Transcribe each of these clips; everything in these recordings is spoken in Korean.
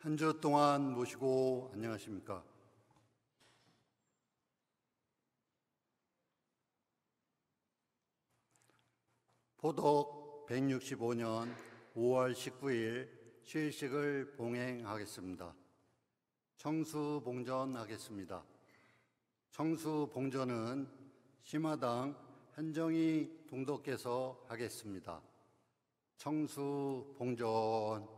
한 주 동안 모시고 안녕하십니까. 포독 165년 5월 19일 시일식을 봉행하겠습니다. 청수봉전하겠습니다. 청수봉전은 심화당 현정희 동독께서 하겠습니다. 청수봉전.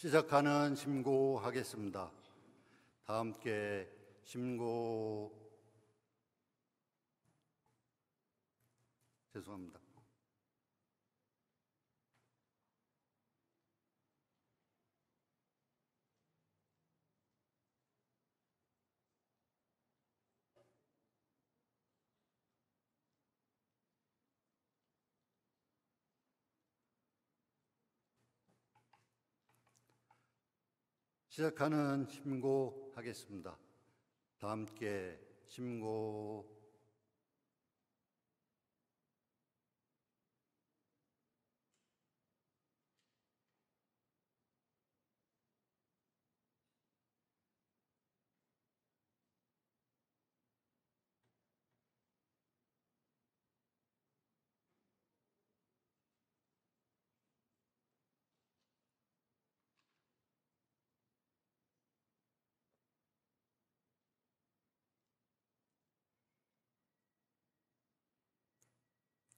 시작하는 심고하겠습니다. 다 함께 심고. 죄송합니다. 시작하는 심고하겠습니다. 다 함께 심고.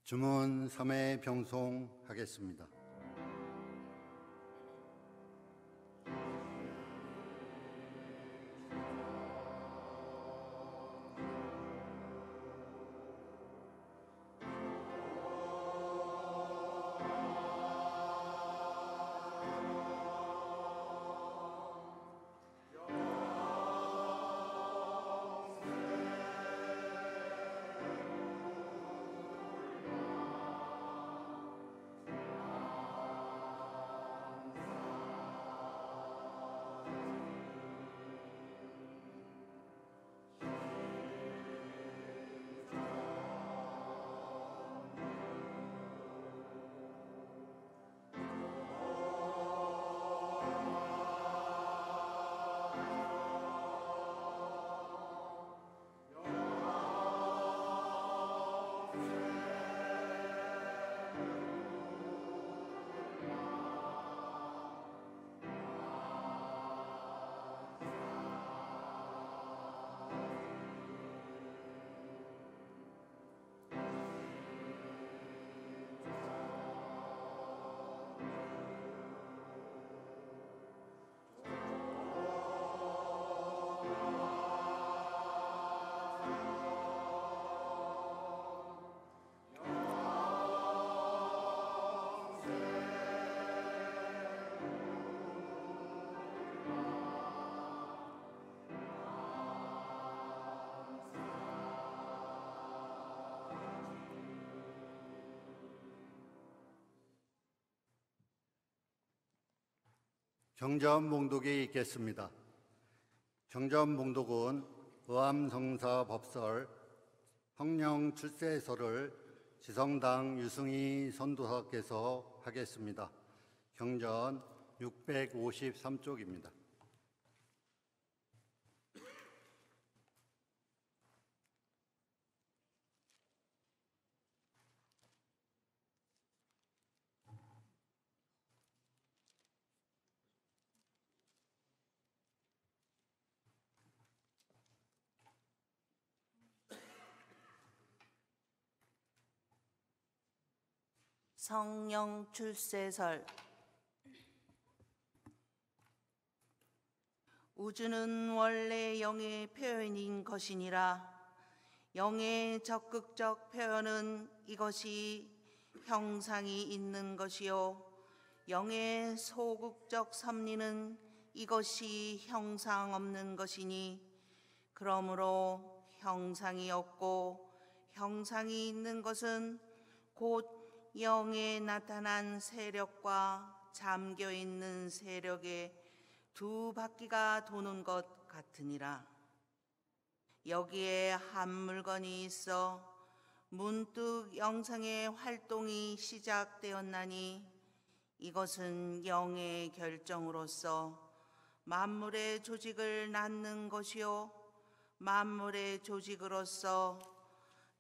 주문 3회 병송하겠습니다. 경전 봉독이 있겠습니다. 경전 봉독은 의암성사 법설 성령 출세서를 지성당 유승희 선도사께서 하겠습니다. 경전 653쪽입니다. 성령 출세설. 우주는 원래 영의 표현인 것이니라. 영의 적극적 표현은 이것이 형상이 있는 것이요, 영의 소극적 섭리는 이것이 형상 없는 것이니, 그러므로 형상이 없고 형상이 있는 것은 곧 영에 나타난 세력과 잠겨 있는 세력의 두 바퀴가 도는 것 같으니라. 여기에 한 물건이 있어 문득 영상의 활동이 시작되었나니, 이것은 영의 결정으로서 만물의 조직을 낳는 것이요, 만물의 조직으로서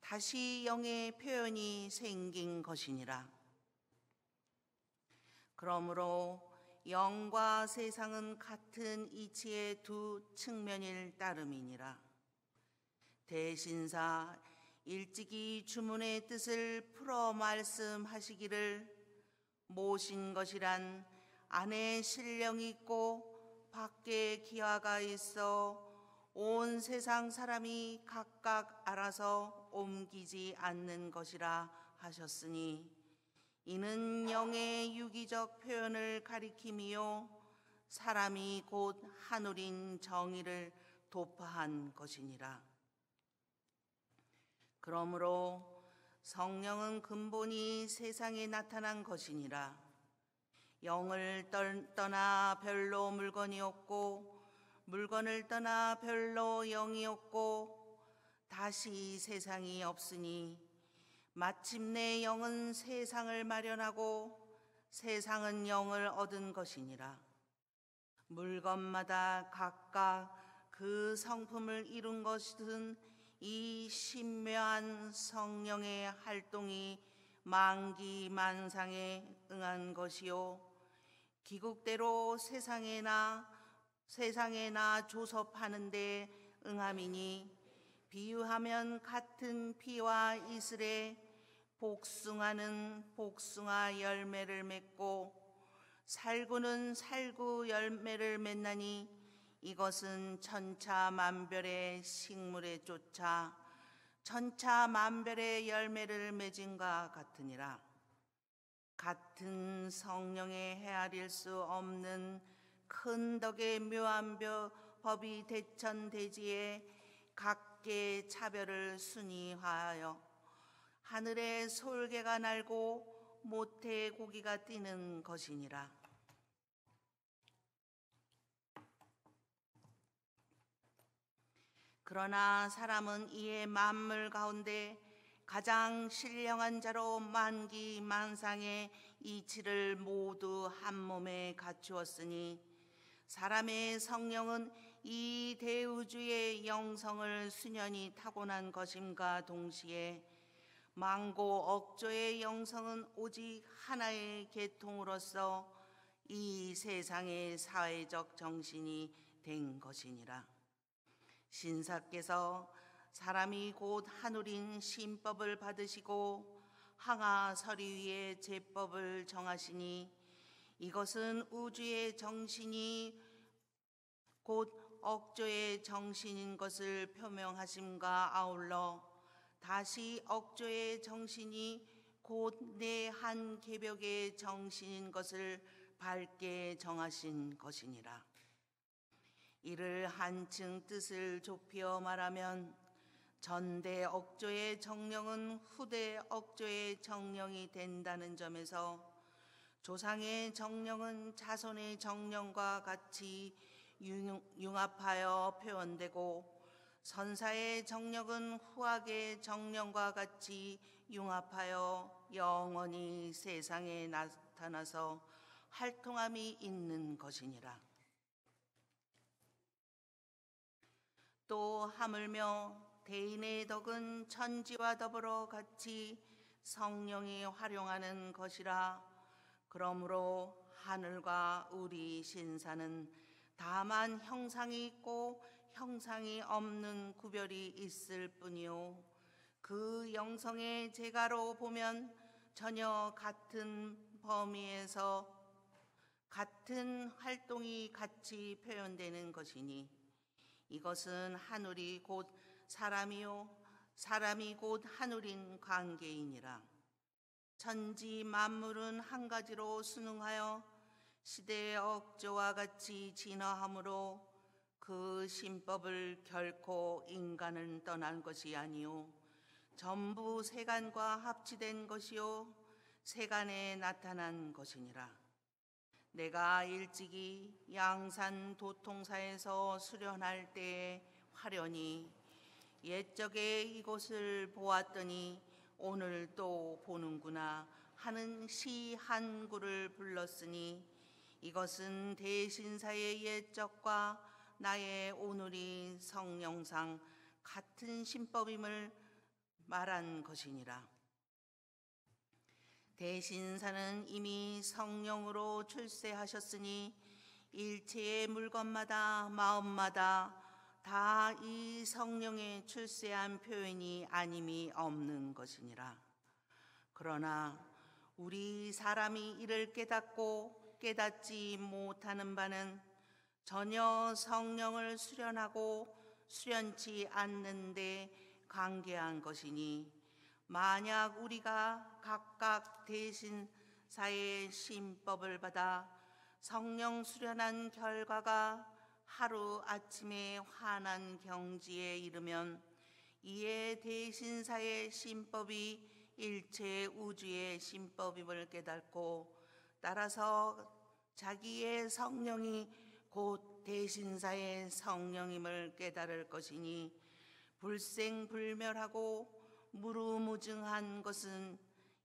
다시 영의 표현이 생긴 것이니라. 그러므로 영과 세상은 같은 이치의 두 측면일 따름이니라. 대신사 일찍이 주문의 뜻을 풀어 말씀하시기를, 모신 것이란 안에 신령이 있고 밖에 기화가 있어 온 세상 사람이 각각 알아서 옮기지 않는 것이라 하셨으니, 이는 영의 유기적 표현을 가리킴이요, 사람이 곧 하늘인 정의를 도파한 것이니라. 그러므로 성령은 근본이 세상에 나타난 것이니라. 영을 떠나 별로 물건이 없고, 물건을 떠나 별로 영이 없고, 다시 세상이 없으니 마침내 영은 세상을 마련하고 세상은 영을 얻은 것이니라. 물건마다 각각 그 성품을 이룬 것은 이 신묘한 성령의 활동이 만기만상에 응한 것이요, 기국대로 세상에나 조섭하는 데 응함이니, 비유하면 같은 피와 이슬에 복숭아는 복숭아 열매를 맺고 살구는 살구 열매를 맺나니, 이것은 천차만별의 식물에 쫓아 천차만별의 열매를 맺은과 같으니라. 같은 성령의 헤아릴 수 없는 큰 덕의 묘한 법이 대천대지에 각계 차별을 순위하여 하늘에 솔개가 날고 모태에 고기가 뛰는 것이니라. 그러나 사람은 이에 만물 가운데 가장 신령한 자로 만기만상의 이치를 모두 한 몸에 갖추었으니, 사람의 성령은 이 대우주의 영성을 수년이 타고난 것임과 동시에 만고 억조의 영성은 오직 하나의 계통으로서 이 세상의 사회적 정신이 된 것이니라. 신사께서 사람이 곧 하늘인 신법을 받으시고 항아 서리 위에 제법을 정하시니, 이것은 우주의 정신이 곧 억조의 정신인 것을 표명하심과 아울러 다시 억조의 정신이 곧 내 한 개벽의 정신인 것을 밝게 정하신 것이니라. 이를 한층 뜻을 좁혀 말하면, 전대 억조의 정령은 후대 억조의 정령이 된다는 점에서 조상의 정령은 자손의 정령과 같이 융합하여 표현되고 선사의 정령은 후학의 정령과 같이 융합하여 영원히 세상에 나타나서 활동함이 있는 것이니라. 또 하물며 대인의 덕은 천지와 더불어 같이 성령이 활용하는 것이라. 그러므로 하늘과 우리 신사는 다만 형상이 있고 형상이 없는 구별이 있을 뿐이요 그 영성의 재가로 보면 전혀 같은 범위에서 같은 활동이 같이 표현되는 것이니 이것은 하늘이 곧 사람이요 사람이 곧 하늘인 관계이니라. 천지 만물은 한 가지로 순응하여 시대의 억조와 같이 진화하므로 그 신법을 결코 인간은 떠난 것이 아니요 전부 세간과 합치된 것이요 세간에 나타난 것이니라. 내가 일찍이 양산 도통사에서 수련할 때에 화려니 옛적에 이곳을 보았더니 오늘 또 보는구나 하는 시 한 구를 불렀으니 이것은 대신사의 옛적과 나의 오늘이 성령상 같은 신법임을 말한 것이니라. 대신사는 이미 성령으로 출세하셨으니 일체의 물건마다 마음마다 다 이 성령의 출세한 표현이 아님이 없는 것이니라. 그러나 우리 사람이 이를 깨닫고 깨닫지 못하는 바는 전혀 성령을 수련하고 수련치 않는데 관계한 것이니 만약 우리가 각각 대신사의 신법을 받아 성령 수련한 결과가 하루 아침에 환한 경지에 이르면 이에 대신사의 신법이 일체 우주의 신법임을 깨닫고 따라서 자기의 성령이 곧 대신사의 성령임을 깨달을 것이니 불생불멸하고 무루무증한 것은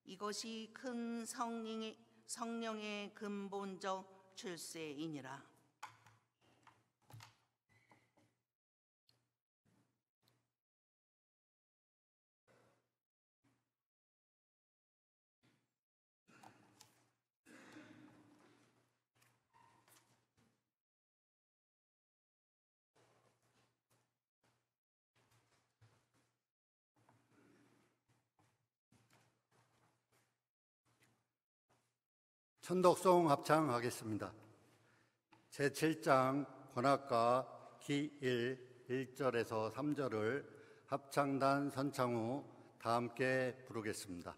이것이 큰 성령의 근본적 출세이니라. 천독송 합창하겠습니다. 제7장 권학가 기 1절에서 3절을 합창단 선창후 다 함께 부르겠습니다.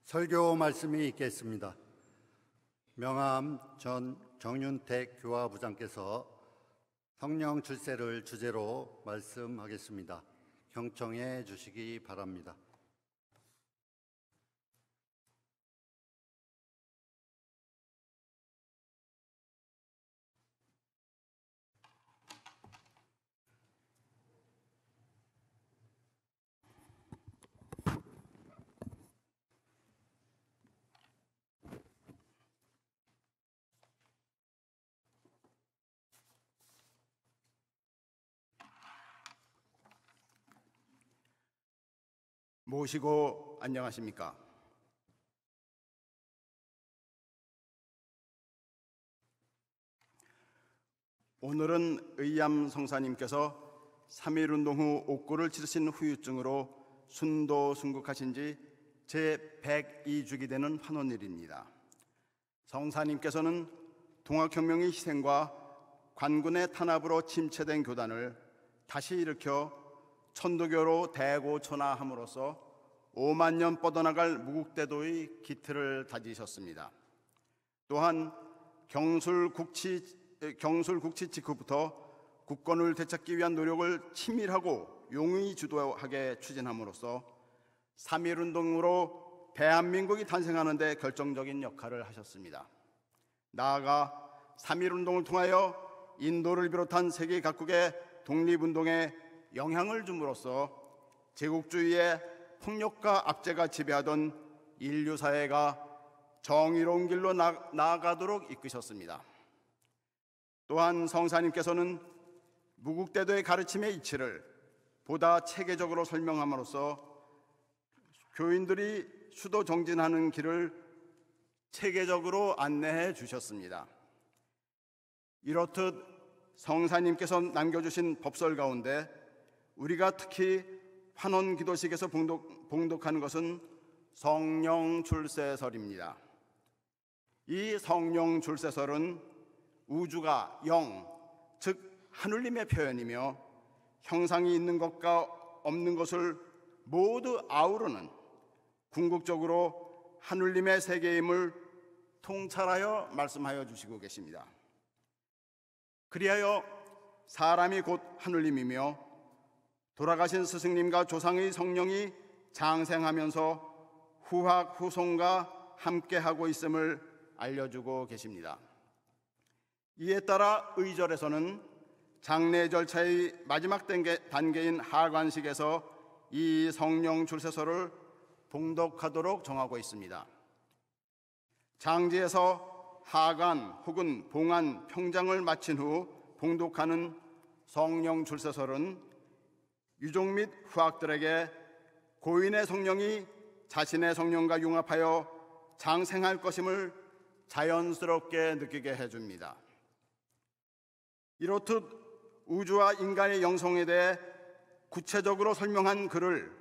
설교 말씀이 있겠습니다. 명암 전 정윤택 교화부장께서 성령 출세를 주제로 말씀하겠습니다. 경청해 주시기 바랍니다. 모시고 안녕하십니까? 오늘은 의암 성사님께서 3.1운동 후 옥고를 치르신 후유증으로 순도 순국하신 지 제102주기 되는 환원일입니다. 성사님께서는 동학혁명의 희생과 관군의 탄압으로 침체된 교단을 다시 일으켜 천도교로 대고천하함으로써 5만 년 뻗어나갈 무국대도의 기틀을 다지셨습니다. 또한 경술국치 직후부터 국권을 되찾기 위한 노력을 친밀하고 용의 주도하게 추진함으로써 3.1운동으로 대한민국이 탄생하는 데 결정적인 역할을 하셨습니다. 나아가 3.1운동을 통하여 인도를 비롯한 세계 각국의 독립운동에 영향을 줌으로써 제국주의의 폭력과 압제가 지배하던 인류 사회가 정의로운 길로 나아가도록 이끄셨습니다. 또한 성사님께서는 무국대도의 가르침의 이치를 보다 체계적으로 설명함으로써 교인들이 수도 정진하는 길을 체계적으로 안내해 주셨습니다. 이렇듯 성사님께서 남겨주신 법설 가운데 우리가 특히 환원 기도식에서 봉독하는 것은 성령 출세설입니다. 이 성령 출세설은 우주가 영, 즉 하느님의 표현이며 형상이 있는 것과 없는 것을 모두 아우르는 궁극적으로 하느님의 세계임을 통찰하여 말씀하여 주시고 계십니다. 그리하여 사람이 곧 하느님이며 돌아가신 스승님과 조상의 성령이 장생하면서 후학 후손과 함께하고 있음을 알려주고 계십니다. 이에 따라 의절에서는 장례 절차의 마지막 단계인 하관식에서 이 성령 출세서를 봉독하도록 정하고 있습니다. 장지에서 하관 혹은 봉안 평장을 마친 후 봉독하는 성령 출세설은 유족 및 후학들에게 고인의 성령이 자신의 성령과 융합하여 장생할 것임을 자연스럽게 느끼게 해줍니다. 이렇듯 우주와 인간의 영성에 대해 구체적으로 설명한 글을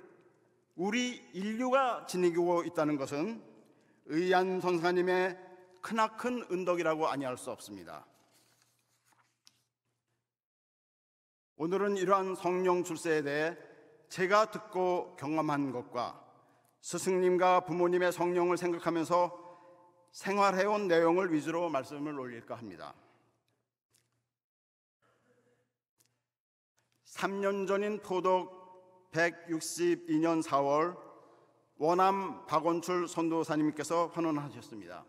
우리 인류가 지니고 있다는 것은 의안 선사님의 크나큰 은덕이라고 아니할 수 없습니다. 오늘은 이러한 성령 출세에 대해 제가 듣고 경험한 것과 스승님과 부모님의 성령을 생각하면서 생활해온 내용을 위주로 말씀을 올릴까 합니다. 3년 전인 포독 162년 4월 원암 박원출 선도사님께서 환원하셨습니다.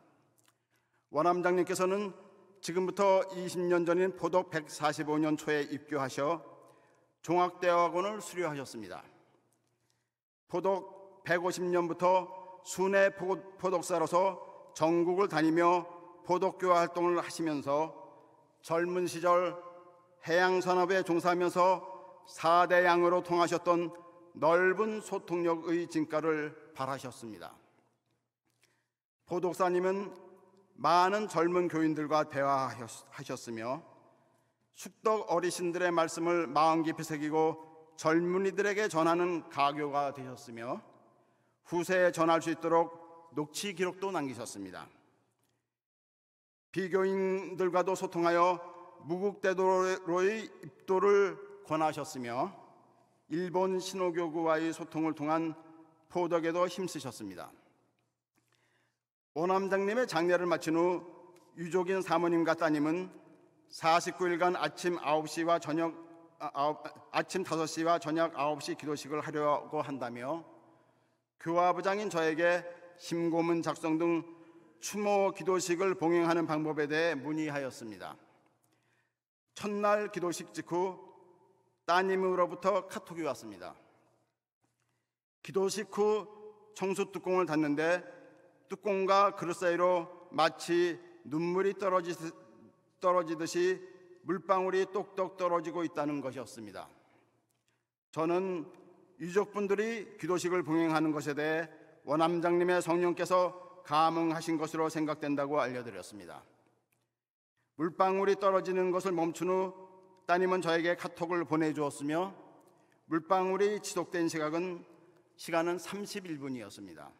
원암장님께서는 지금부터 20년 전인 포독 145년 초에 입교하셔 종합대학원을 수료하셨습니다. 포독 150년부터 순회 포독사로서 전국을 다니며 포독교화 활동을 하시면서 젊은 시절 해양산업에 종사하면서 4대 양으로 통하셨던 넓은 소통력의 진가를 발하셨습니다. 포독사님은 많은 젊은 교인들과 대화하셨으며 숙덕 어르신들의 말씀을 마음 깊이 새기고 젊은이들에게 전하는 가교가 되셨으며 후세에 전할 수 있도록 녹취 기록도 남기셨습니다. 비교인들과도 소통하여 무국대도로의 입도를 권하셨으며 일본 신호교구와의 소통을 통한 포덕에도 힘쓰셨습니다. 원암장님의 장례를 마친 후 유족인 사모님과 따님은 49일간 아침 5시와 아침 5시와 저녁 9시 기도식을 하려고 한다며 교화부장인 저에게 심고문 작성 등 추모 기도식을 봉행하는 방법에 대해 문의하였습니다. 첫날 기도식 직후 따님으로부터 카톡이 왔습니다. 기도식 후 청수 뚜껑을 닫는데 뚜껑과 그릇 사이로 마치 눈물이 떨어지듯이 물방울이 똑똑 떨어지고 있다는 것이었습니다. 저는 유족분들이 기도식을 봉행하는 것에 대해 원암장님의 성령께서 감응하신 것으로 생각된다고 알려드렸습니다. 물방울이 떨어지는 것을 멈춘 후 따님은 저에게 카톡을 보내주었으며 물방울이 지속된 시간은 31분이었습니다.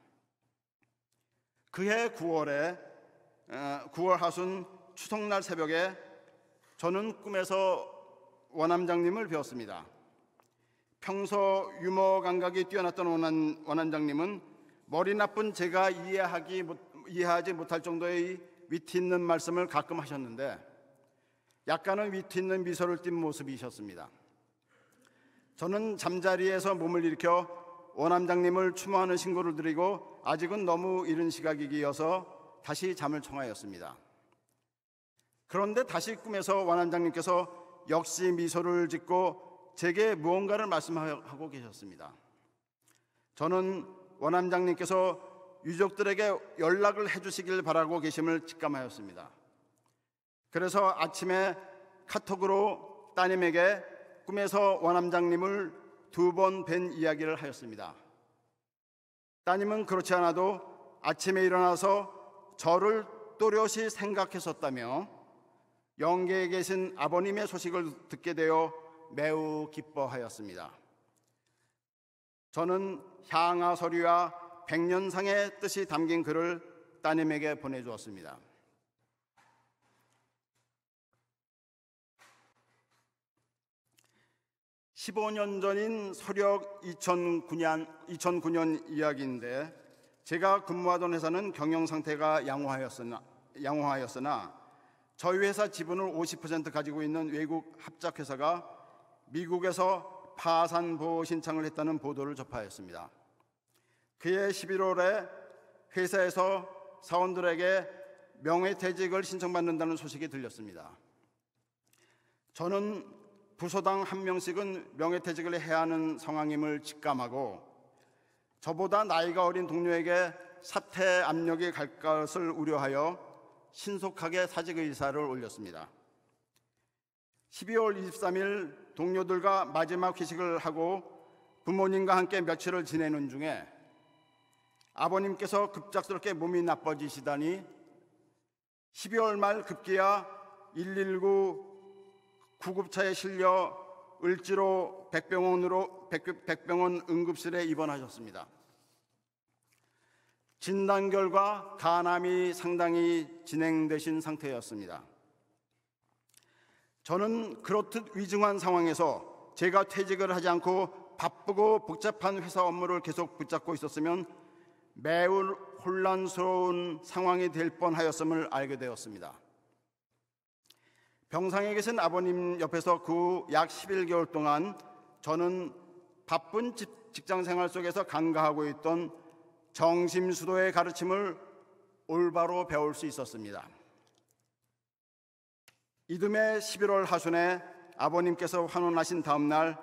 그해 9월 하순 추석날 새벽에 저는 꿈에서 원암장님을 뵈었습니다. 평소 유머 감각이 뛰어났던 원암장님은 머리 나쁜 제가 이해하지 못할 정도의 위트 있는 말씀을 가끔 하셨는데 약간은 위트 있는 미소를 띤 모습이셨습니다. 저는 잠자리에서 몸을 일으켜 원암장님을 추모하는 신고를 드리고 아직은 너무 이른 시각이기여서 다시 잠을 청하였습니다. 그런데 다시 꿈에서 원암장님께서 역시 미소를 짓고 제게 무언가를 말씀하고 계셨습니다. 저는 원암장님께서 유족들에게 연락을 해주시길 바라고 계심을 직감하였습니다. 그래서 아침에 카톡으로 따님에게 꿈에서 원암장님을 2번 뵌 이야기를 하였습니다. 따님은 그렇지 않아도 아침에 일어나서 저를 또렷이 생각했었다며 영계에 계신 아버님의 소식을 듣게 되어 매우 기뻐하였습니다. 저는 향하 서류와 백년상의 뜻이 담긴 글을 따님에게 보내주었습니다. (15년) 전인 서력 2009년 이야기인데 제가 근무하던 회사는 경영 상태가 양호하였으나 저희 회사 지분을 50% 가지고 있는 외국 합작회사가 미국에서 파산 보호 신청을 했다는 보도를 접하였습니다. 그해 11월에 회사에서 사원들에게 명예퇴직을 신청받는다는 소식이 들렸습니다. 저는 부서당 한 명씩은 명예퇴직을 해야 하는 상황임을 직감하고 저보다 나이가 어린 동료에게 사퇴 압력이 갈 것을 우려하여 신속하게 사직 의사를 올렸습니다. 12월 23일 동료들과 마지막 회식을 하고 부모님과 함께 며칠을 지내는 중에 아버님께서 급작스럽게 몸이 나빠지시다니 12월 말 급기야 119 구급차에 실려 을지로 백병원 응급실에 입원하셨습니다. 진단 결과 간암이 상당히 진행되신 상태였습니다. 저는 그렇듯 위중한 상황에서 제가 퇴직을 하지 않고 바쁘고 복잡한 회사 업무를 계속 붙잡고 있었으면 매우 혼란스러운 상황이 될 뻔하였음을 알게 되었습니다. 병상에 계신 아버님 옆에서 그 약 11개월 동안 저는 바쁜 직장 생활 속에서 간과하고 있던 정심수도의 가르침을 올바로 배울 수 있었습니다. 이듬해 11월 하순에 아버님께서 환원하신 다음 날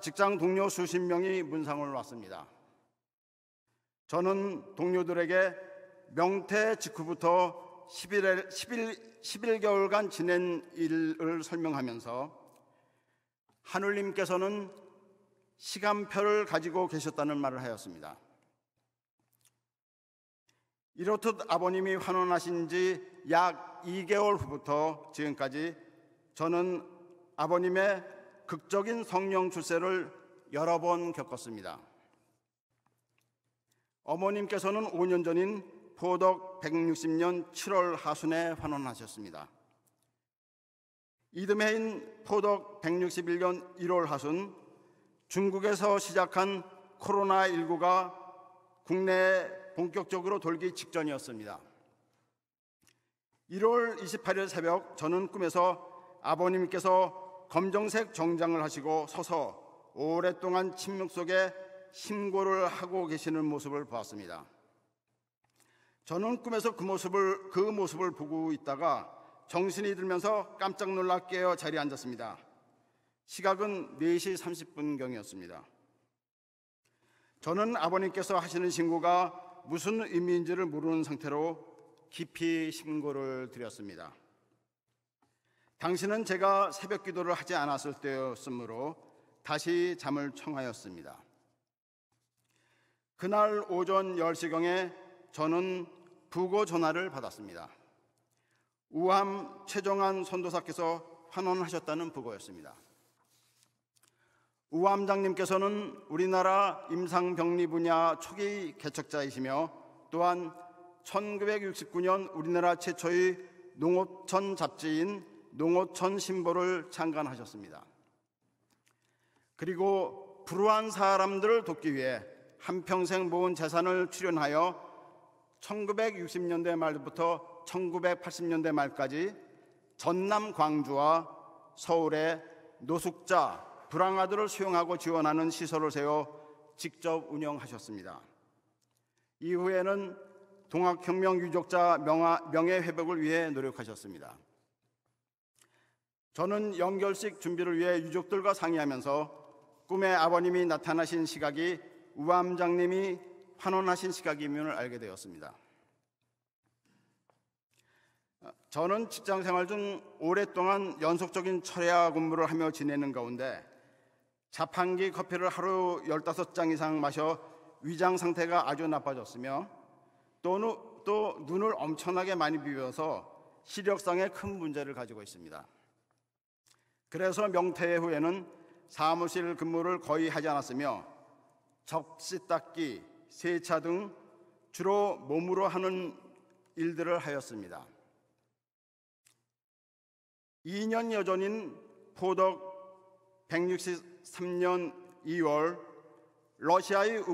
직장 동료 수십 명이 문상을 왔습니다. 저는 동료들에게 명퇴 직후부터 11개월간 지낸 일을 설명하면서 하늘님께서는 시간표를 가지고 계셨다는 말을 하였습니다. 이렇듯 아버님이 환원하신 지 약 2개월 후부터 지금까지 저는 아버님의 극적인 성령 출세를 여러 번 겪었습니다. 어머님께서는 5년 전인 포덕 160년 7월 하순에 환원하셨습니다. 이듬해인 포덕 161년 1월 하순 중국에서 시작한 코로나19가 국내에 본격적으로 돌기 직전이었습니다. 1월 28일 새벽 저는 꿈에서 아버님께서 검정색 정장을 하시고 서서 오랫동안 침묵 속에 심고를 하고 계시는 모습을 보았습니다. 저는 꿈에서 그 모습을 보고 있다가 정신이 들면서 깜짝 놀라 깨어 자리에 앉았습니다. 시각은 4시 30분경이었습니다. 저는 아버님께서 하시는 신고가 무슨 의미인지를 모르는 상태로 깊이 신고를 드렸습니다. 당시는 제가 새벽 기도를 하지 않았을 때였으므로 다시 잠을 청하였습니다. 그날 오전 10시경에 저는 부고 전화를 받았습니다. 우암 최정한 선도사께서 환원하셨다는 부고였습니다. 우암장님께서는 우리나라 임상병리 분야 초기 개척자이시며 또한 1969년 우리나라 최초의 농어촌 잡지인 농어촌 신보를 창간하셨습니다. 그리고 불우한 사람들을 돕기 위해 한평생 모은 재산을 출연하여 1960년대 말부터 1980년대 말까지 전남 광주와 서울에 노숙자, 불황아들을 수용하고 지원하는 시설을 세워 직접 운영하셨습니다. 이후에는 동학혁명 유족자 명예회복을 위해 노력하셨습니다. 저는 영결식 준비를 위해 유족들과 상의하면서 꿈에 아버님이 나타나신 시각이 우암장님이 환원하신 시각임을 알게 되었습니다. 저는 직장생활 중 오랫동안 연속적인 철야 근무를 하며 지내는 가운데 자판기 커피를 하루 15잔 이상 마셔 위장 상태가 아주 나빠졌으며 또 눈을 엄청나게 많이 비벼서 시력상에 큰 문제를 가지고 있습니다. 그래서 명퇴 후에는 사무실 근무를 거의 하지 않았으며 접시 닦기, 세차 등 주로 몸으로 하는 일들을 하였습니다. 2년 여전인 포덕 163년 2월 러시아의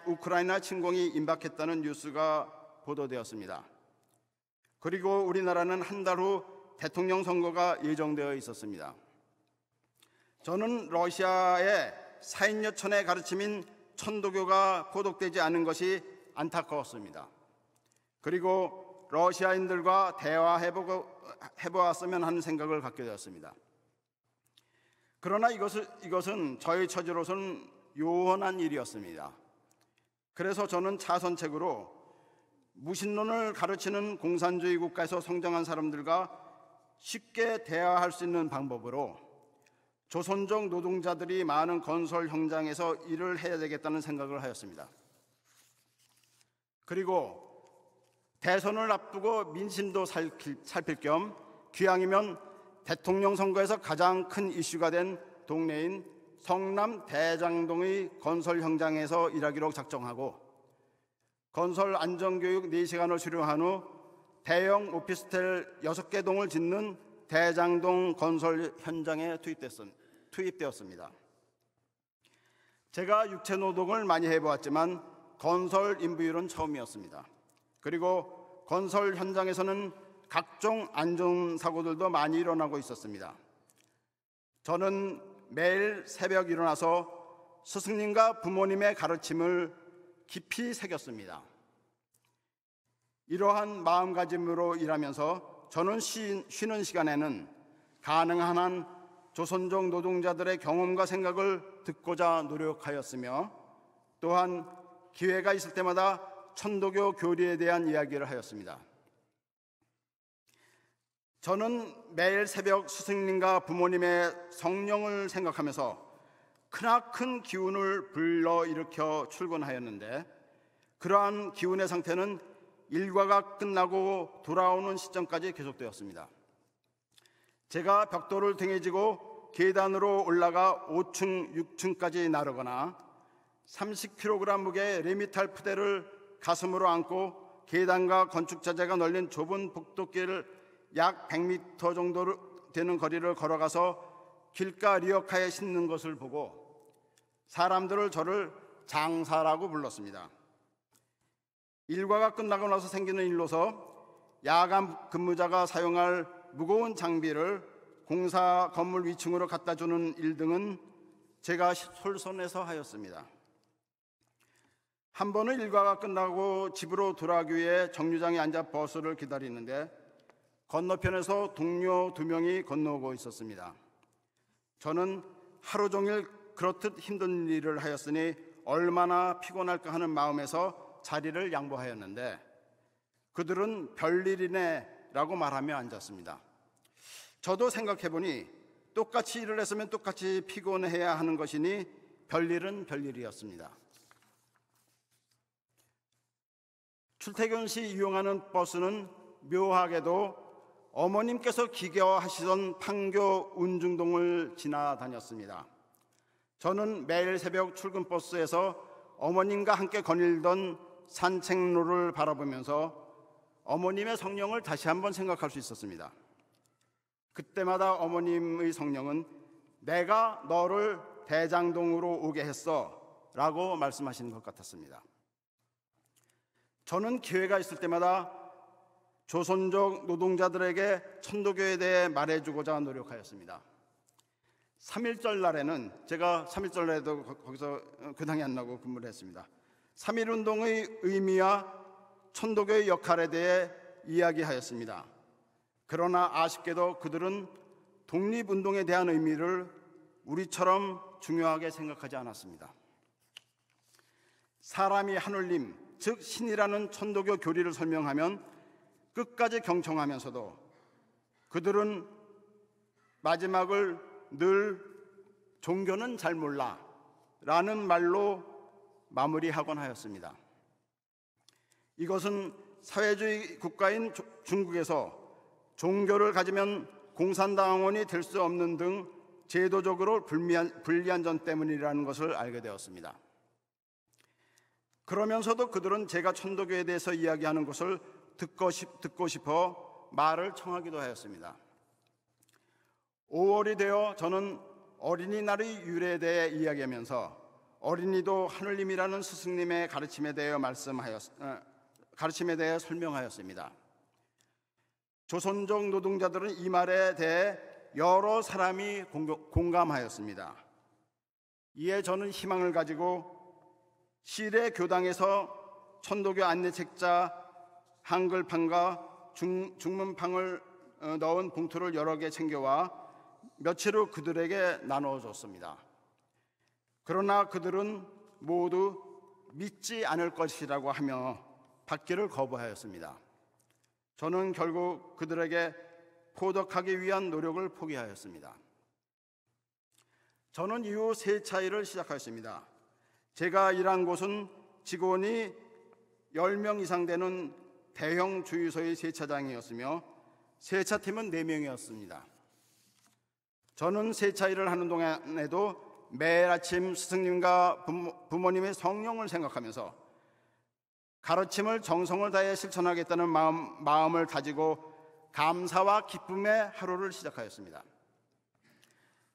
우크라이나 침공이 임박했다는 뉴스가 보도되었습니다. 그리고 우리나라는 한 달 후 대통령 선거가 예정되어 있었습니다. 저는 러시아의 사인여천의 가르침인 천도교가 포독되지 않은 것이 안타까웠습니다. 그리고 러시아인들과 대화해보았으면 하는 생각을 갖게 되었습니다. 그러나 이것은 저희 처지로서는 요원한 일이었습니다. 그래서 저는 자선책으로 무신론을 가르치는 공산주의 국가에서 성장한 사람들과 쉽게 대화할 수 있는 방법으로 조선족 노동자들이 많은 건설 현장에서 일을 해야 되겠다는 생각을 하였습니다. 그리고 대선을 앞두고 민심도 살필 겸 기왕이면 대통령 선거에서 가장 큰 이슈가 된 동네인 성남 대장동의 건설 현장에서 일하기로 작정하고 건설 안전교육 4시간을 수료한 후 대형 오피스텔 6개 동을 짓는 대장동 건설 현장에 투입되었습니다. 제가 육체노동을 많이 해보았지만 건설 인부일은 처음이었습니다. 그리고 건설 현장에서는 각종 안전사고들도 많이 일어나고 있었습니다. 저는 매일 새벽 일어나서 스승님과 부모님의 가르침을 깊이 새겼습니다. 이러한 마음가짐으로 일하면서 저는 쉬는 시간에는 가능한 한 조선족 노동자들의 경험과 생각을 듣고자 노력하였으며 또한 기회가 있을 때마다 천도교 교리에 대한 이야기를 하였습니다. 저는 매일 새벽 스승님과 부모님의 성령을 생각하면서 크나큰 기운을 불러일으켜 출근하였는데 그러한 기운의 상태는 일과가 끝나고 돌아오는 시점까지 계속되었습니다. 제가 벽돌을 등에 지고 계단으로 올라가 5층, 6층까지 나르거나 30kg 무게의 레미탈 푸대를 가슴으로 안고 계단과 건축자재가 널린 좁은 복도길을 약 100m 정도 되는 거리를 걸어가서 길가 리어카에 싣는 것을 보고 사람들을 저를 장사라고 불렀습니다. 일과가 끝나고 나서 생기는 일로서 야간 근무자가 사용할 무거운 장비를 공사 건물 위층으로 갖다 주는 일 등은 제가 솔선해서 하였습니다. 한 번은 일과가 끝나고 집으로 돌아가기 위해 정류장에 앉아 버스를 기다리는데 건너편에서 동료 2명이 건너오고 있었습니다. 저는 하루 종일 그렇듯 힘든 일을 하였으니 얼마나 피곤할까 하는 마음에서 자리를 양보하였는데 그들은 별일이네라고 말하며 앉았습니다. 저도 생각해보니 똑같이 일을 했으면 똑같이 피곤해야 하는 것이니 별일은 별일이었습니다. 출퇴근 시 이용하는 버스는 묘하게도 어머님께서 기겨하시던 판교 운중동을 지나다녔습니다. 저는 매일 새벽 출근 버스에서 어머님과 함께 거닐던 산책로를 바라보면서 어머님의 성령을 다시 한번 생각할 수 있었습니다. 그때마다 어머님의 성령은 내가 너를 대장동으로 오게 했어 라고 말씀하시는 것 같았습니다. 저는 기회가 있을 때마다 조선족 노동자들에게 천도교에 대해 말해주고자 노력하였습니다. 3.1절 날에는 제가 3.1절 날에도 거기서 교당이 안 나고 근무를 했습니다. 3.1운동의 의미와 천도교의 역할에 대해 이야기하였습니다. 그러나 아쉽게도 그들은 독립운동에 대한 의미를 우리처럼 중요하게 생각하지 않았습니다. 사람이 하늘님, 즉 신이라는 천도교 교리를 설명하면 끝까지 경청하면서도 그들은 마지막을 늘 종교는 잘 몰라 라는 말로 마무리하곤 하였습니다. 이것은 사회주의 국가인 중국에서 종교를 가지면 공산당원이 될 수 없는 등 제도적으로 불리한 점 때문이라는 것을 알게 되었습니다. 그러면서도 그들은 제가 천도교에 대해서 이야기하는 것을 듣고 싶어 말을 청하기도 하였습니다. 5월이 되어 저는 어린이날의 유래에 대해 이야기하면서 어린이도 하늘님이라는 스승님의 가르침에 대해 설명하였습니다. 조선족 노동자들은 이 말에 대해 여러 사람이 공감하였습니다. 이에 저는 희망을 가지고 시내 교당에서 천도교 안내책자 한글판과 중문판을 넣은 봉투를 여러 개 챙겨와 며칠 후 그들에게 나눠줬습니다. 그러나 그들은 모두 믿지 않을 것이라고 하며 받기를 거부하였습니다. 저는 결국 그들에게 포덕하기 위한 노력을 포기하였습니다. 저는 이후 세차 일을 시작하였습니다. 제가 일한 곳은 직원이 10명 이상 되는 대형 주유소의 세차장이었으며 세차팀은 4명이었습니다. 저는 세차 일을 하는 동안에도 매일 아침 스승님과 부모님의 성령을 생각하면서 가르침을 정성을 다해 실천하겠다는 마음을 다지고 감사와 기쁨의 하루를 시작하였습니다.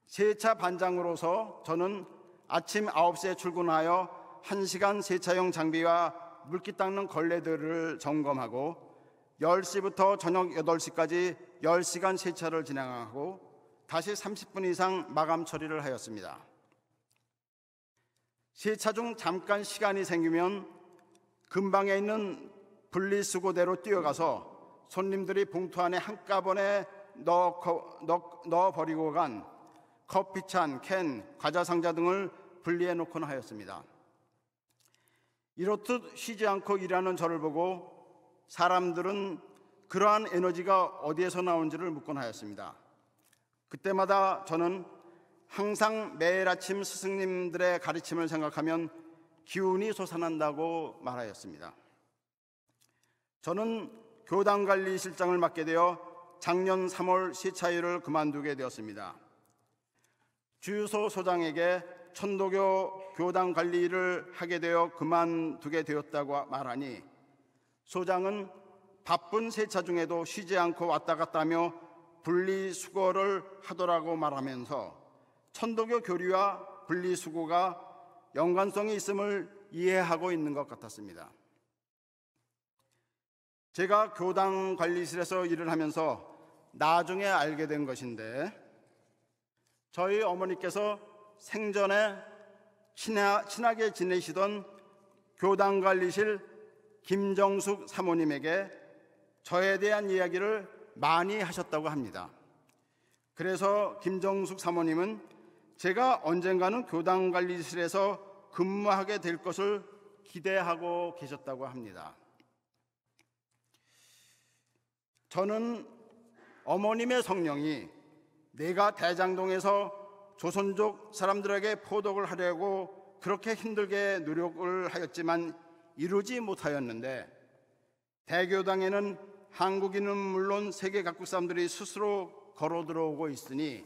세차 반장으로서 저는 아침 9시에 출근하여 1시간 세차용 장비와 물기 닦는 걸레들을 점검하고 10시부터 저녁 8시까지 10시간 세차를 진행하고 다시 30분 이상 마감 처리를 하였습니다. 세차 중 잠깐 시간이 생기면 근방에 있는 분리수거대로 뛰어가서 손님들이 봉투 안에 한꺼번에 넣어 버리고 간 커피잔, 캔, 과자 상자 등을 분리해 놓곤 하였습니다. 이렇듯 쉬지 않고 일하는 저를 보고 사람들은 그러한 에너지가 어디에서 나온지를 묻곤 하였습니다. 그때마다 저는 항상 매일 아침 스승님들의 가르침을 생각하면 기운이 솟아난다고 말하였습니다. 저는 교당관리실장을 맡게 되어 작년 3월 세차일을 그만두게 되었습니다. 주유소 소장에게 천도교 교당 관리 일을 하게 되어 그만두게 되었다고 말하니 소장은 바쁜 세차 중에도 쉬지 않고 왔다 갔다 하며 분리수거를 하더라고 말하면서 천도교 교리와 분리수거가 연관성이 있음을 이해하고 있는 것 같았습니다. 제가 교당 관리실에서 일을 하면서 나중에 알게 된 것인데, 저희 어머니께서 생전에 친하게 지내시던 교당 관리실 김정숙 사모님에게 저에 대한 이야기를 많이 하셨다고 합니다. 그래서 김정숙 사모님은 제가 언젠가는 교당 관리실에서 근무하게 될 것을 기대하고 계셨다고 합니다. 저는 어머님의 성령이 내가 대장동에서 조선족 사람들에게 포독을 하려고 그렇게 힘들게 노력을 하였지만 이루지 못하였는데, 대교당에는 한국인은 물론 세계 각국 사람들이 스스로 걸어 들어오고 있으니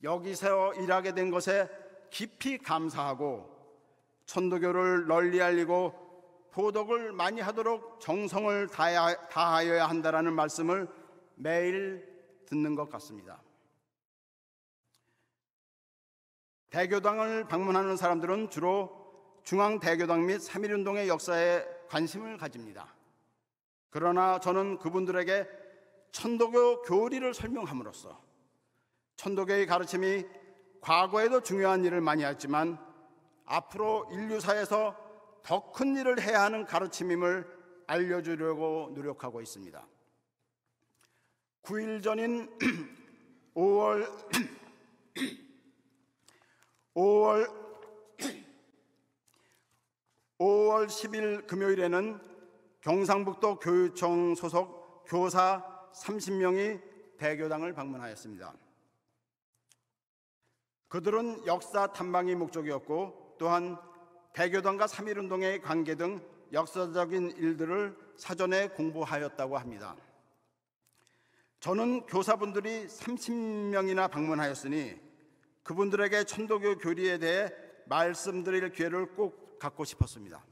여기서 일하게 된 것에 깊이 감사하고 천도교를 널리 알리고 포독을 많이 하도록 정성을 다하여야 한다라는 말씀을 매일 듣는 것 같습니다. 대교당을 방문하는 사람들은 주로 중앙대교당 및 3.1운동의 역사에 관심을 가집니다. 그러나 저는 그분들에게 천도교 교리를 설명함으로써 천도교의 가르침이 과거에도 중요한 일을 많이 했지만 앞으로 인류사에서 더 큰 일을 해야 하는 가르침임을 알려주려고 노력하고 있습니다. 9일 전인 5월 10일 금요일에는 경상북도 교육청 소속 교사 30명이 대교당을 방문하였습니다. 그들은 역사 탐방이 목적이었고 또한 대교당과 3.1운동의 관계 등 역사적인 일들을 사전에 공부하였다고 합니다. 저는 교사분들이 30명이나 방문하였으니 그분들에게 천도교 교리에 대해 말씀드릴 기회를 꼭 갖고 싶었습니다.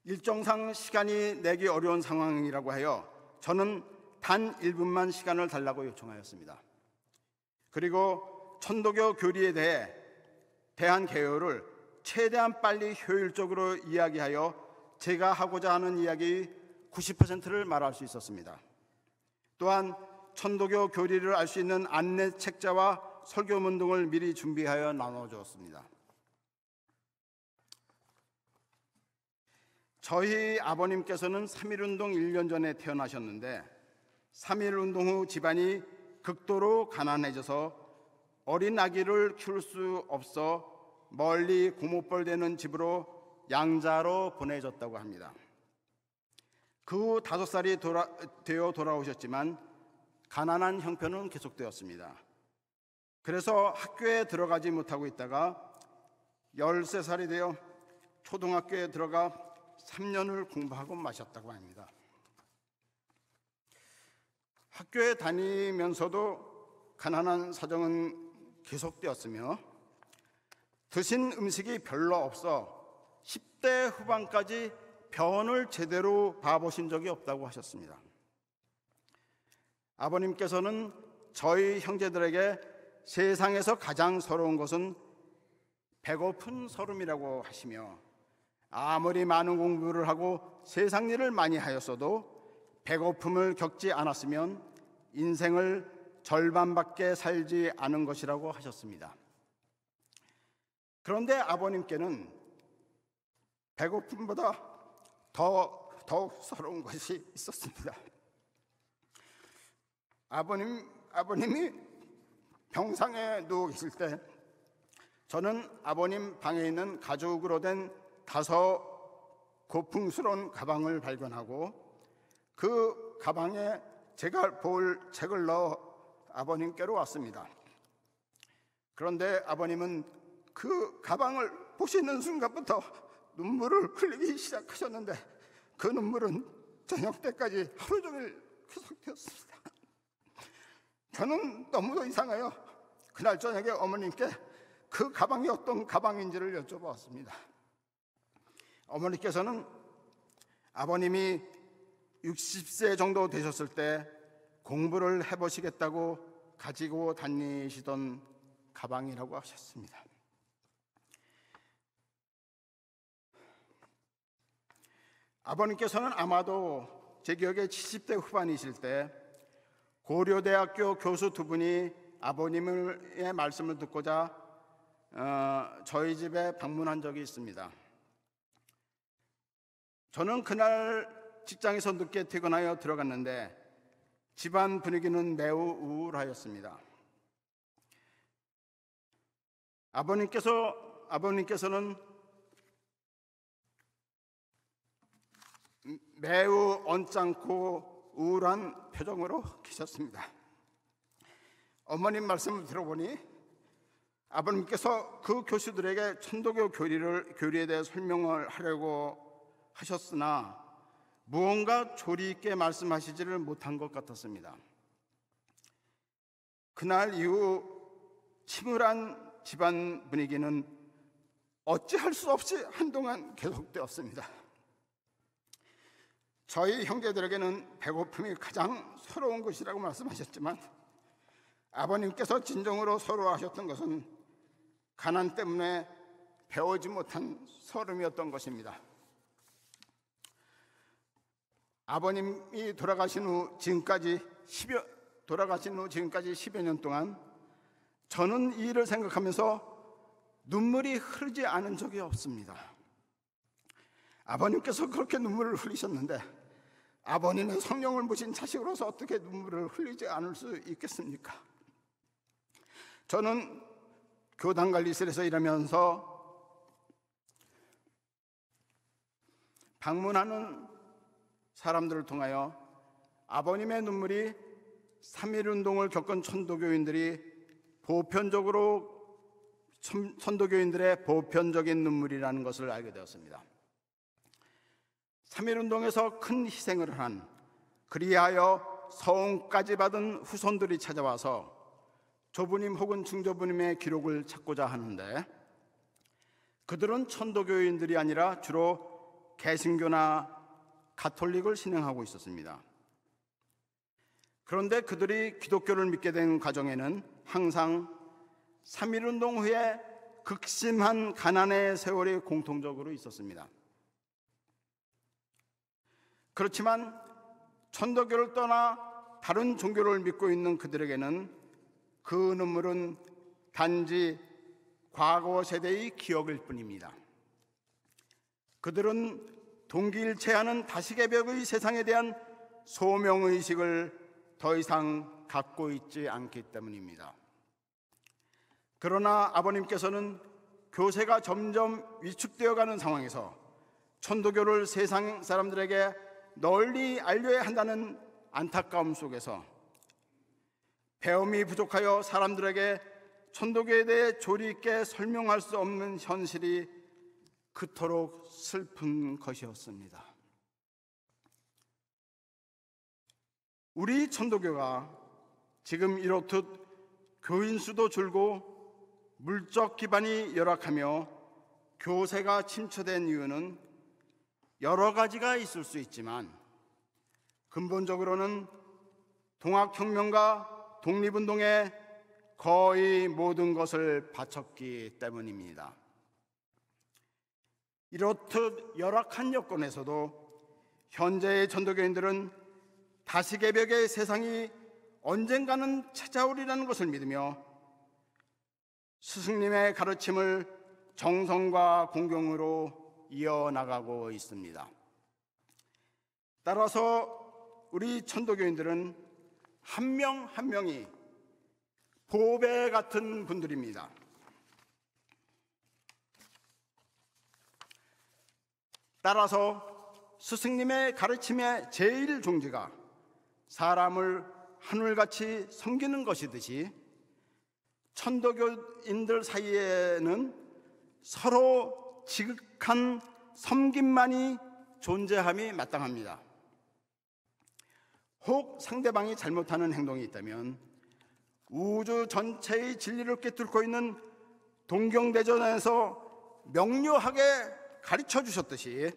일정상 시간이 내기 어려운 상황이라고 하여 저는 단 1분만 시간을 달라고 요청하였습니다. 그리고 천도교 교리에 대한 개요를 최대한 빨리 효율적으로 이야기하여 제가 하고자 하는 이야기 90%를 말할 수 있었습니다. 또한 천도교 교리를 알 수 있는 안내 책자와 설교문 등을 미리 준비하여 나눠주었습니다. 저희 아버님께서는 3.1운동 1년 전에 태어나셨는데 3.1운동 후 집안이 극도로 가난해져서 어린 아기를 키울 수 없어 멀리 고모뻘 되는 집으로 양자로 보내졌다고 합니다. 그 후 5살이 되어 돌아오셨지만 가난한 형편은 계속되었습니다. 그래서 학교에 들어가지 못하고 있다가 13살이 되어 초등학교에 들어가 3년을 공부하고 마셨다고 합니다. 학교에 다니면서도 가난한 사정은 계속되었으며 드신 음식이 별로 없어 10대 후반까지 병원을 제대로 봐보신 적이 없다고 하셨습니다. 아버님께서는 저희 형제들에게 세상에서 가장 서러운 것은 배고픈 서름이라고 하시며 아무리 많은 공부를 하고 세상 일을 많이 하였어도 배고픔을 겪지 않았으면 인생을 절반밖에 살지 않은 것이라고 하셨습니다. 그런데 아버님께는 배고픔보다 더욱 서러운 것이 있었습니다. 아버님이 병상에 누워 계실 때 저는 아버님 방에 있는 가죽으로 된 다소 고풍스러운 가방을 발견하고 그 가방에 제가 볼 책을 넣어 아버님께로 왔습니다. 그런데 아버님은 그 가방을 보시는 순간부터 눈물을 흘리기 시작하셨는데 그 눈물은 저녁 때까지 하루 종일 계속되었습니다. 저는 너무도 이상하여 그날 저녁에 어머님께 그 가방이 어떤 가방인지를 여쭤보았습니다. 어머니께서는 아버님이 60세 정도 되셨을 때 공부를 해보시겠다고 가지고 다니시던 가방이라고 하셨습니다. 아버님께서는 아마도 제 기억에 70대 후반이실 때 고려대학교 교수 두 분이 아버님의 말씀을 듣고자 저희 집에 방문한 적이 있습니다. 저는 그날 직장에서 늦게 퇴근하여 들어갔는데 집안 분위기는 매우 우울하였습니다. 아버님께서는 매우 언짢고 우울한 표정으로 계셨습니다. 어머님 말씀을 들어보니 아버님께서 그 교수들에게 천도교 교리에 대해 설명을 하려고 하셨으나 무언가 조리 있게 말씀하시지를 못한 것 같았습니다. 그날 이후 침울한 집안 분위기는 어찌할 수 없이 한동안 계속되었습니다. 저희 형제들에게는 배고픔이 가장 서러운 것이라고 말씀하셨지만 아버님께서 진정으로 서러워하셨던 것은 가난 때문에 배우지 못한 서름이었던 것입니다. 아버님이 돌아가신 후 지금까지 10여 년 동안 저는 이 일을 생각하면서 눈물이 흐르지 않은 적이 없습니다. 아버님께서 그렇게 눈물을 흘리셨는데 아버님은 성령을 모신 자식으로서 어떻게 눈물을 흘리지 않을 수 있겠습니까? 저는 교단관리실에서 일하면서 방문하는 사람들을 통하여 아버님의 눈물이 3.1운동을 겪은 천도교인들의 보편적인 눈물이라는 것을 알게 되었습니다. 3.1운동에서 큰 희생을 한, 그리하여 서원까지 받은 후손들이 찾아와서 조부님 혹은 중조부님의 기록을 찾고자 하는데 그들은 천도교인들이 아니라 주로 개신교나 가톨릭을 신앙하고 있었습니다. 그런데 그들이 기독교를 믿게 된 과정에는 항상 3.1운동 후에 극심한 가난의 세월이 공통적으로 있었습니다. 그렇지만 천도교를 떠나 다른 종교를 믿고 있는 그들에게는 그 눈물은 단지 과거 세대의 기억일 뿐입니다. 그들은 동기일체하는 다시개벽의 세상에 대한 소명의식을 더 이상 갖고 있지 않기 때문입니다. 그러나 아버님께서는 교세가 점점 위축되어가는 상황에서 천도교를 세상 사람들에게 널리 알려야 한다는 안타까움 속에서 배움이 부족하여 사람들에게 천도교에 대해 조리 있게 설명할 수 없는 현실이 그토록 슬픈 것이었습니다. 우리 천도교가 지금 이렇듯 교인 수도 줄고 물적 기반이 열악하며 교세가 침체된 이유는 여러 가지가 있을 수 있지만 근본적으로는 동학혁명과 독립운동에 거의 모든 것을 바쳤기 때문입니다. 이렇듯 열악한 여건에서도 현재의 천도교인들은 다시개벽의 세상이 언젠가는 찾아오리라는 것을 믿으며 스승님의 가르침을 정성과 공경으로 이어나가고 있습니다. 따라서 우리 천도교인들은 한 명 한 명이 보배 같은 분들입니다. 따라서 스승님의 가르침의 제일 종지가 사람을 하늘같이 섬기는 것이듯이 천도교인들 사이에는 서로 지극한 섬김만이 존재함이 마땅합니다. 혹 상대방이 잘못하는 행동이 있다면 우주 전체의 진리를 꿰뚫고 있는 동경대전에서 명료하게 가르쳐 주셨듯이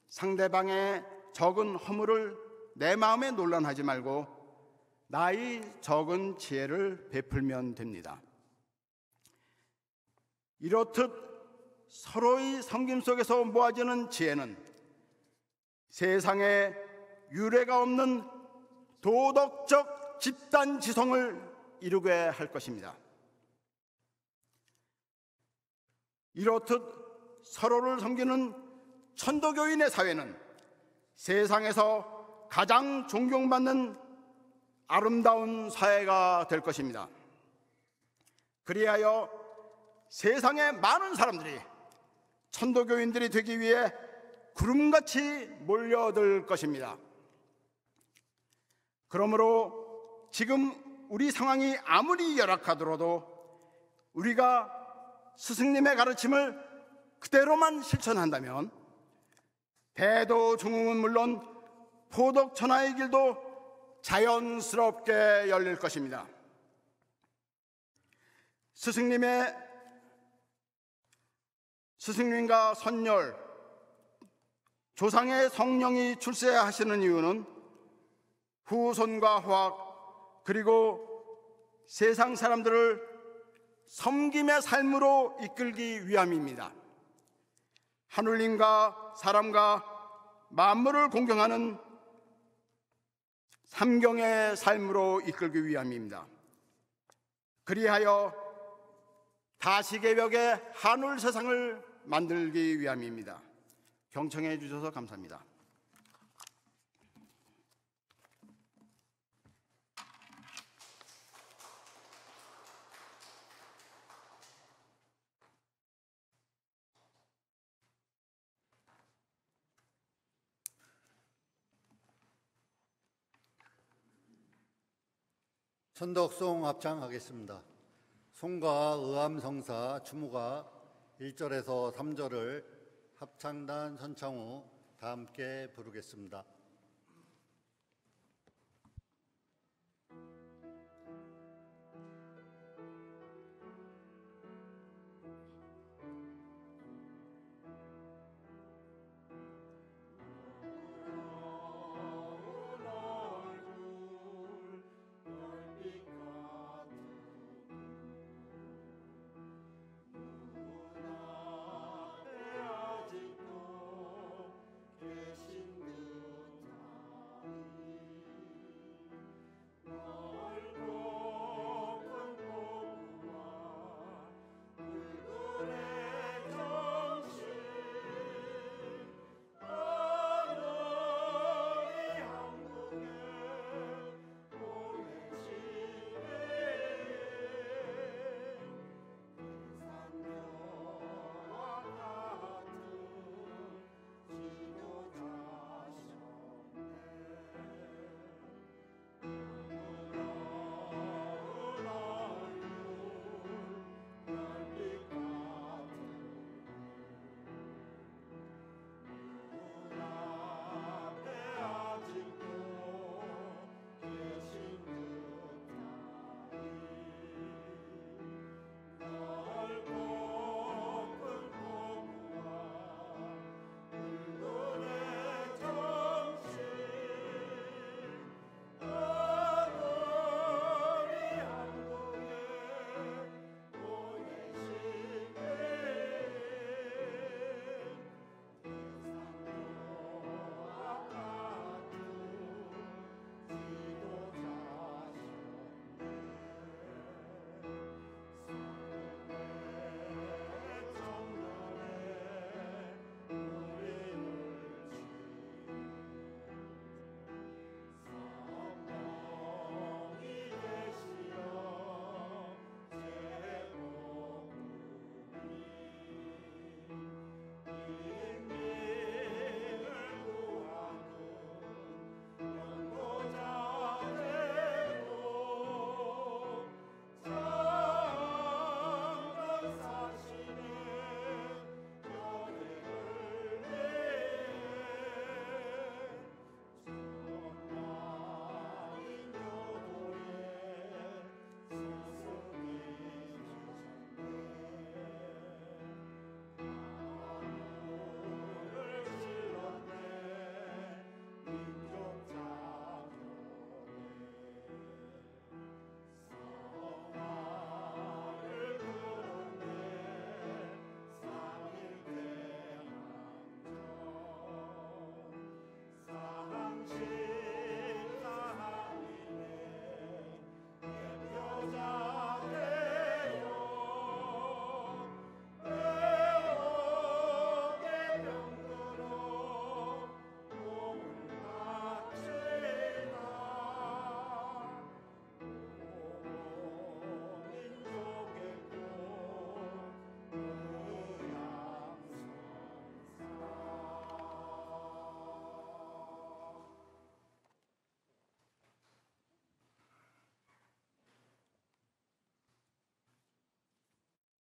상대방의 적은 허물을 내 마음에 논란하지 말고 나의 적은 지혜를 베풀면 됩니다. 이렇듯 서로의 섬김 속에서 모아지는 지혜는 세상에 유례가 없는 도덕적 집단 지성을 이루게 할 것입니다. 이렇듯 서로를 섬기는 천도교인의 사회는 세상에서 가장 존경받는 아름다운 사회가 될 것입니다. 그리하여 세상의 많은 사람들이 천도교인들이 되기 위해 구름같이 몰려들 것입니다. 그러므로 지금 우리 상황이 아무리 열악하더라도 우리가 스승님의 가르침을 그대로만 실천한다면 대도중흥은 물론 포덕천하의 길도 자연스럽게 열릴 것입니다. 스승님과 선열, 조상의 성령이 출세하시는 이유는 후손과 화학 그리고 세상 사람들을 섬김의 삶으로 이끌기 위함입니다. 하늘님과 사람과 만물을 공경하는 삼경의 삶으로 이끌기 위함입니다. 그리하여 다시개벽의 하늘 세상을 만들기 위함입니다. 경청해 주셔서 감사합니다. 천덕송 합창하겠습니다. 송가 의암성사 추무가 1절에서 3절을 합창단 선창후 다 함께 부르겠습니다. 계신 듯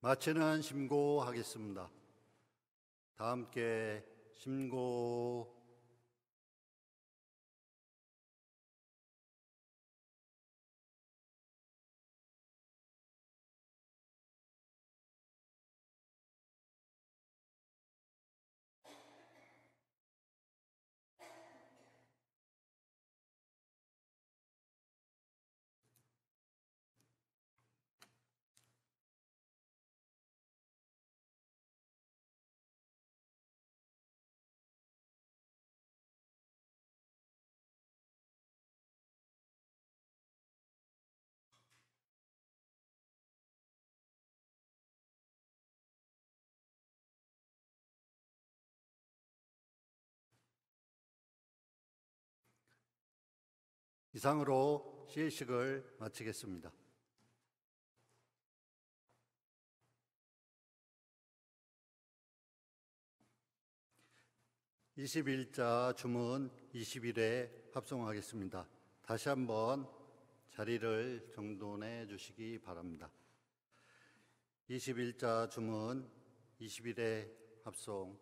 마치는 심고하겠습니다. 다 함께 심고. 이상으로 시의식을 마치겠습니다. 21자 주문 20일에 합송하겠습니다. 다시 한번 자리를 정돈해 주시기 바랍니다. 21자 주문 20일에 합송.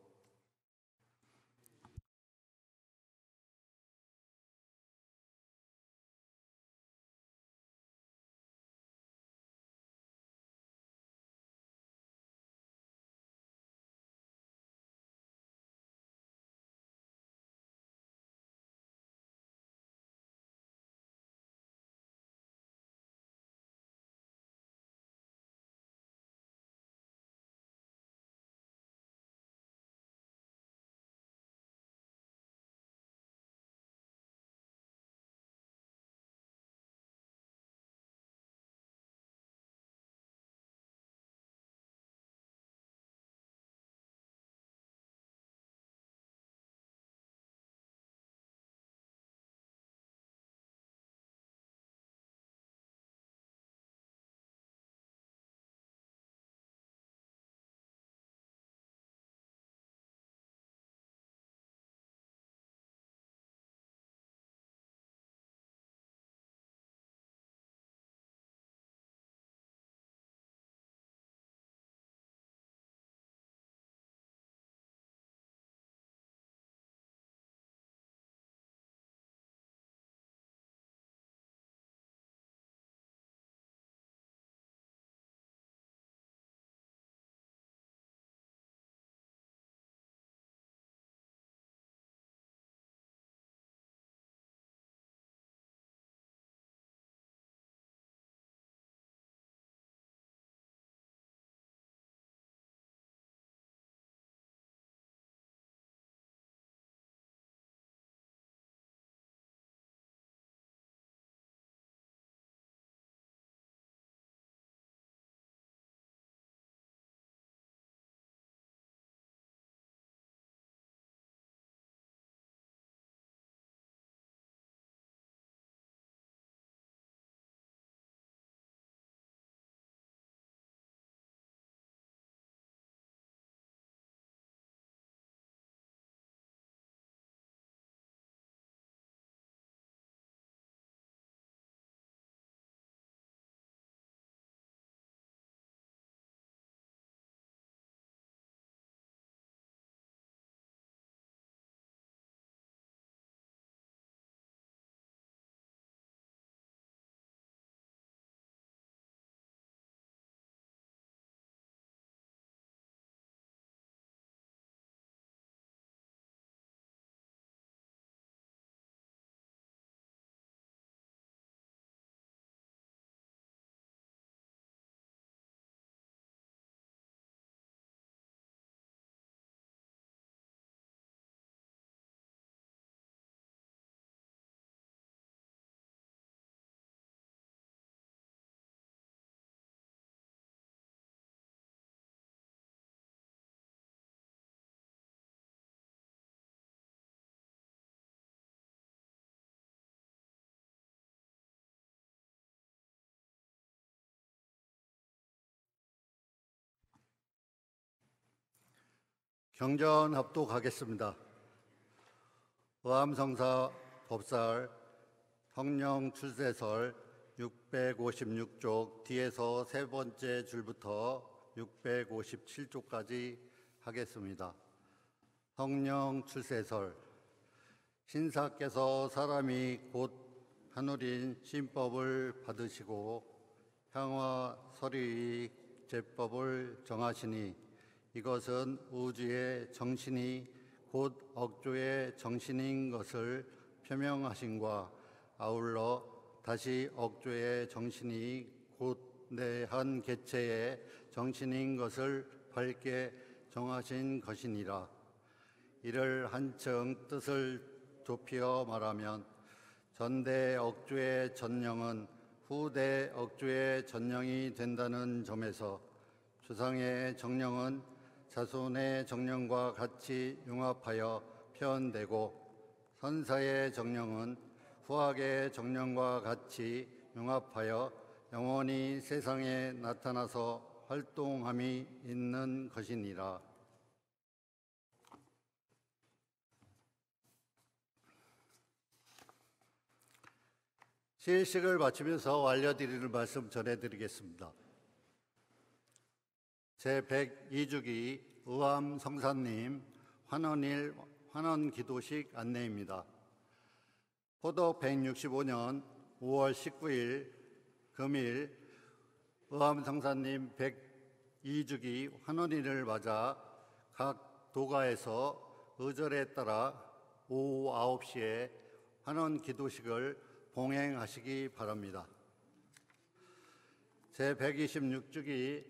경전 합독하겠습니다. 의암성사 법살 성령 출세설 656쪽 뒤에서 세 번째 줄부터 657조까지 하겠습니다. 성령 출세설. 신사께서 사람이 곧 하늘인 신법을 받으시고 향화 서리의 제법을 정하시니 이것은 우주의 정신이 곧 억조의 정신인 것을 표명하신과 아울러 다시 억조의 정신이 곧 내한 개체의 정신인 것을 밝게 정하신 것이니라. 이를 한층 뜻을 좁혀 말하면 전대 억조의 전령은 후대 억조의 전령이 된다는 점에서 조상의 정령은 자손의 정령과 같이 융합하여 표현되고 선사의 정령은 후학의 정령과 같이 융합하여 영원히 세상에 나타나서 활동함이 있는 것이니라. 시일식을 마치면서 알려드리는 말씀 전해드리겠습니다. 제102주기 의암 성사님 환원일 환원기도식 안내입니다. 포독 165년 5월 19일 금일 의암 성사님 102주기 환원일을 맞아 각 도가에서 의절에 따라 오후 9시에 환원기도식을 봉행하시기 바랍니다. 제126주기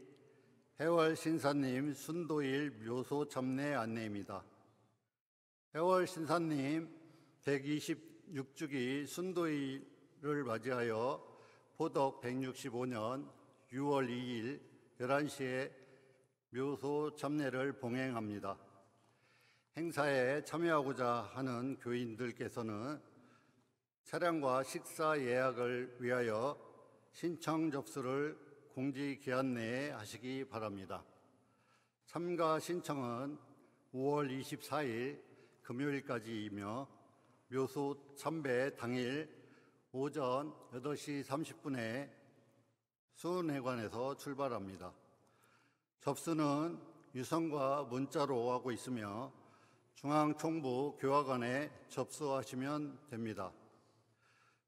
해월 신사님 순도일 묘소 참례 안내입니다. 해월 신사님 126주기 순도일을 맞이하여 포독 165년 6월 2일 11시에 묘소 참례를 봉행합니다. 행사에 참여하고자 하는 교인들께서는 차량과 식사 예약을 위하여 신청 접수를 공지 기한 내에 하시기 바랍니다. 참가 신청은 5월 24일 금요일까지이며 묘소 참배 당일 오전 8시 30분에 수은회관에서 출발합니다. 접수는 유선과 문자로 하고 있으며 중앙총부 교화관에 접수하시면 됩니다.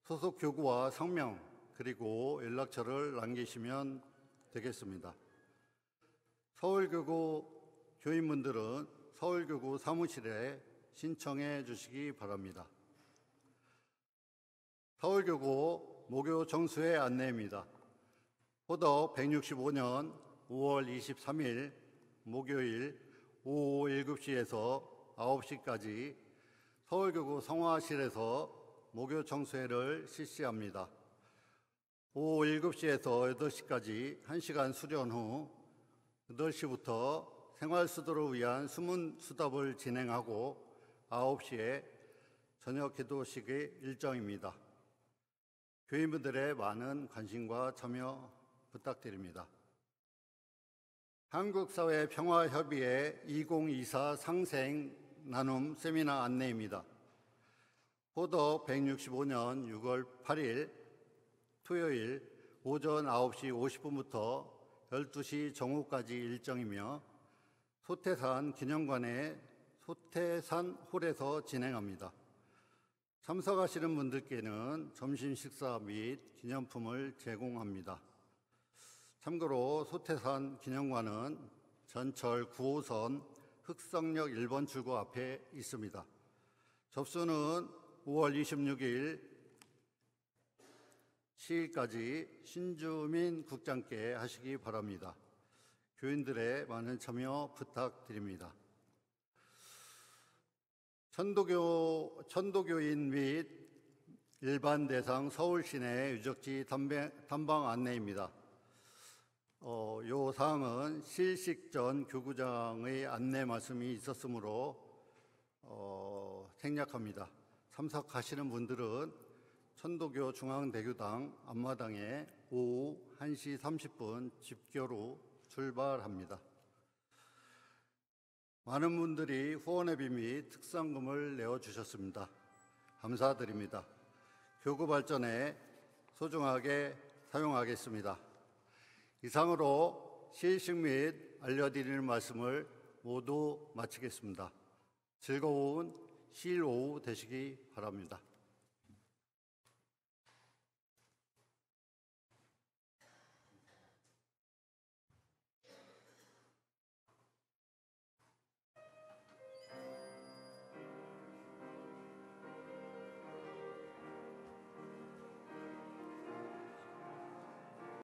소속 교구와 성명 그리고 연락처를 남기시면 되겠습니다. 서울교구 교인분들은 서울교구 사무실에 신청해 주시기 바랍니다. 서울교구 목요 정수회 안내입니다. 포독 165년 5월 23일 목요일 오후 7시에서 9시까지 서울교구 성화실에서 목요 정수회를 실시합니다. 오후 7시에서 8시까지 1시간 수련 후 8시부터 생활수도를 위한 수문수답을 진행하고 9시에 저녁 기도식의 일정입니다. 교인분들의 많은 관심과 참여 부탁드립니다. 한국사회평화협의회 2024 상생 나눔 세미나 안내입니다. 포독 165년 6월 8일 토요일 오전 9시 50분부터 12시 정오까지 일정이며 소태산 기념관의 소태산 홀에서 진행합니다. 참석하시는 분들께는 점심 식사 및 기념품을 제공합니다. 참고로 소태산 기념관은 전철 9호선 흑성역 1번 출구 앞에 있습니다. 접수는 5월 26일 시일까지 신주민 국장께 하시기 바랍니다. 교인들의 많은 참여 부탁드립니다. 천도교인 및 일반 대상 서울 시내 유적지 탐방 안내입니다. 이 사항은 시일식 전 교구장의 안내 말씀이 있었으므로 생략합니다. 참석하시는 분들은 천도교 중앙대교당 앞마당에 오후 1시 30분 집교로 출발합니다. 많은 분들이 후원회비 및 특상금을 내어주셨습니다. 감사드립니다. 교구 발전에 소중하게 사용하겠습니다. 이상으로 시식 및 알려드리는 말씀을 모두 마치겠습니다. 즐거운 시일 오후 되시기 바랍니다.